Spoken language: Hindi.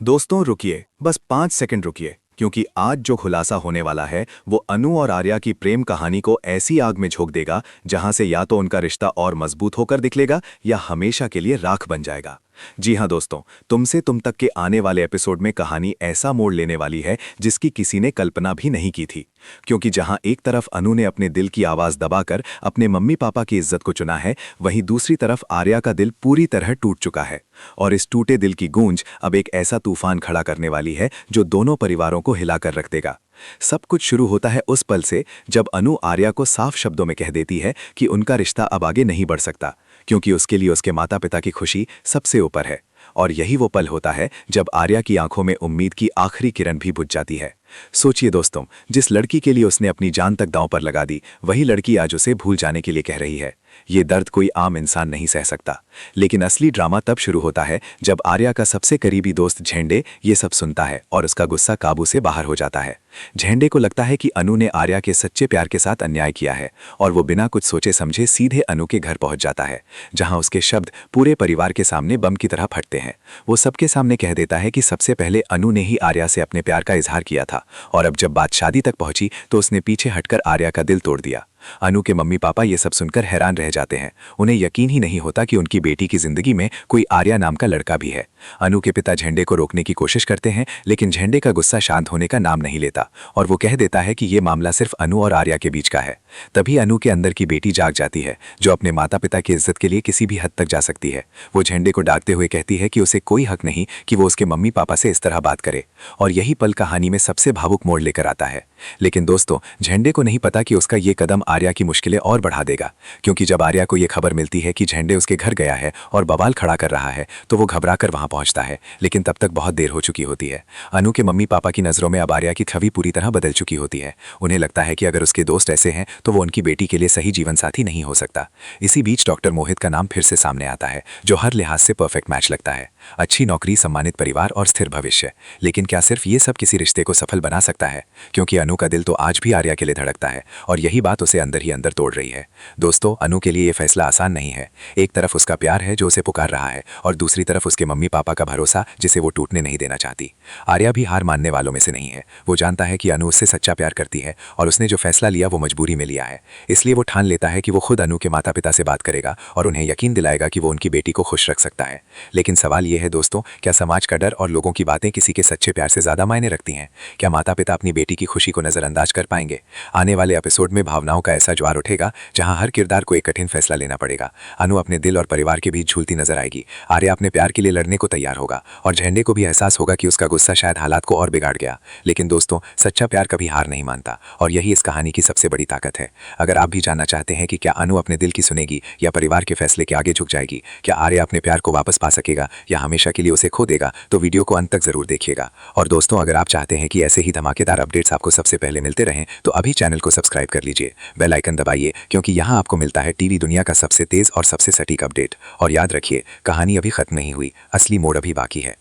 दोस्तों रुकिए, बस 5 सेकंड रुकिए, क्योंकि आज जो खुलासा होने वाला है वो अनु और आर्या की प्रेम कहानी को ऐसी आग में झोंक देगा जहां से या तो उनका रिश्ता और मजबूत होकर दिखलेगा या हमेशा के लिए राख बन जाएगा। जी हां दोस्तों, तुमसे तुम तक के आने वाले एपिसोड में कहानी ऐसा मोड़ लेने वाली है जिसकी किसी ने कल्पना भी नहीं की थी। क्योंकि जहां एक तरफ अनु ने अपने दिल की आवाज दबाकर अपने मम्मी पापा की इज्जत को चुना है, वहीं दूसरी तरफ आर्या का दिल पूरी तरह टूट चुका है। और इस टूटे दिल की गूंज अब एक ऐसा तूफान खड़ा करने वाली है जो दोनों परिवारों को हिलाकर रख देगा। सब कुछ शुरू होता है उस पल से जब अनु आर्या को साफ शब्दों में कह देती है कि उनका रिश्ता अब आगे नहीं बढ़ सकता, क्योंकि उसके लिए उसके माता पिता की खुशी सबसे ऊपर है। और यही वो पल होता है जब आर्या की आंखों में उम्मीद की आखिरी किरण भी बुझ जाती है। सोचिए दोस्तों, जिस लड़की के लिए उसने अपनी जान तक दांव पर लगा दी, वही लड़की आज उसे भूल जाने के लिए कह रही है। ये दर्द कोई आम इंसान नहीं सह सकता। लेकिन असली ड्रामा तब शुरू होता है जब आर्या का सबसे करीबी दोस्त झेंडे ये सब सुनता है और उसका गुस्सा काबू से बाहर हो जाता है। झेंडे को लगता है कि अनु ने आर्या के सच्चे प्यार के साथ अन्याय किया है और वो बिना कुछ सोचे समझे सीधे अनु के घर पहुंच जाता है, जहां उसके शब्द पूरे परिवार के सामने बम की तरह फटते हैं। वो सबके सामने कह देता है कि सबसे पहले अनु ने ही आर्या से अपने प्यार का इजहार किया था और अब जब बात शादी तक पहुंची तो उसने पीछे हटकर आर्या का दिल तोड़ दिया। अनु के मम्मी पापा ये सब सुनकर हैरान रह जाते हैं। उन्हें यकीन ही नहीं होता कि उनकी बेटी की जिंदगी में कोई आर्या नाम का लड़का भी है। अनु के पिता झंडे को रोकने की कोशिश करते हैं, लेकिन झंडे का गुस्सा शांत होने का नाम नहीं लेता और वो कह देता है कि ये मामला सिर्फ अनु और आर्या के बीच का है। तभी अनु के अंदर की बेटी जाग जाती है, जो अपने माता पिता की इज्जत के लिए किसी भी हद तक जा सकती है। वो झंडे को डांटते हुए कहती है कि उसे कोई हक नहीं कि वो उसके मम्मी पापा से इस तरह बात करे। और यही पल कहानी में सबसे भावुक मोड़ लेकर आता है। लेकिन दोस्तों, झंडे को नहीं पता कि उसका ये कदम आर्या की मुश्किलें और बढ़ा देगा। क्योंकि जब आर्या को यह खबर मिलती है कि झंडे उसके घर गया है और बवाल खड़ा कर रहा है, तो वो घबराकर वहां पहुंचता है। लेकिन तब तक बहुत देर हो चुकी होती है। अनु के मम्मी पापा की नजरों में अब आर्या की छवि पूरी तरह बदल चुकी होती है। उन्हें लगता है कि अगर उसके दोस्त ऐसे हैं तो वो उनकी बेटी के लिए सही जीवन साथी नहीं हो सकता। इसी बीच डॉक्टर मोहित का नाम फिर से सामने आता है, जो हर लिहाज से परफेक्ट मैच लगता है। अच्छी नौकरी, सम्मानित परिवार और स्थिर भविष्य। लेकिन क्या सिर्फ ये सब किसी रिश्ते को सफल बना सकता है? क्योंकि अनु का दिल तो आज भी आर्या के लिए धड़कता है और यही बात उसे अंदर ही अंदर तोड़ रही है। दोस्तों, अनु के लिए यह फैसला आसान नहीं है। एक तरफ उसका प्यार है जो उसे पुकार रहा है और दूसरी तरफ उसके मम्मी पापा का भरोसा जिसे वो टूटने नहीं देना चाहती। आर्या भी हार मानने वालों में से नहीं है। वो जानता है कि अनु उससे सच्चा प्यार करती है और उसने जो फैसला लिया वो मजबूरी में लिया है। इसलिए वो ठान लेता है कि वो खुद अनु के माता पिता से बात करेगा और उन्हें यकीन दिलाएगा कि वो उनकी बेटी को खुश रख सकता है। लेकिन सवाल यह है दोस्तों, क्या समाज का डर और लोगों की बातें किसी के सच्चे प्यार से ज्यादा मायने रखती हैं? क्या माता पिता अपनी बेटी की खुशी को नजरअंदाज कर पाएंगे? आने वाले एपिसोड में भावनाओं का ऐसा ज्वार उठेगा जहां हर किरदार को एक कठिन फैसला लेना पड़ेगा। अनु अपने दिल और परिवार के बीच झूलती नजर आएगी, आर्या अपने प्यार के लिए लड़ने को तैयार होगा और झंडे को भी एहसास होगा कि उसका गुस्सा शायद हालात को और बिगाड़ गया। लेकिन दोस्तों, सच्चा प्यार कभी हार नहीं मानता और यही इस कहानी की सबसे बड़ी ताकत है। अगर आप भी जानना चाहते हैं कि क्या अनु अपने दिल की सुनेगी या परिवार के फैसले के आगे झुक जाएगी, क्या आर्या अपने प्यार को वापस पा सकेगा या हमेशा के लिए उसे खो देगा, तो वीडियो को अंत तक जरूर देखिएगा। और दोस्तों, अगर आप चाहते हैं कि ऐसे ही धमाकेदार अपडेट्स आपको सबसे पहले मिलते रहें, तो अभी चैनल को सब्सक्राइब कर लीजिए, बेल आइकन दबाइए, क्योंकि यहाँ आपको मिलता है टीवी दुनिया का सबसे तेज और सबसे सटीक अपडेट। और याद रखिए, कहानी अभी खत्म नहीं हुई, असली मोड़ अभी बाकी है।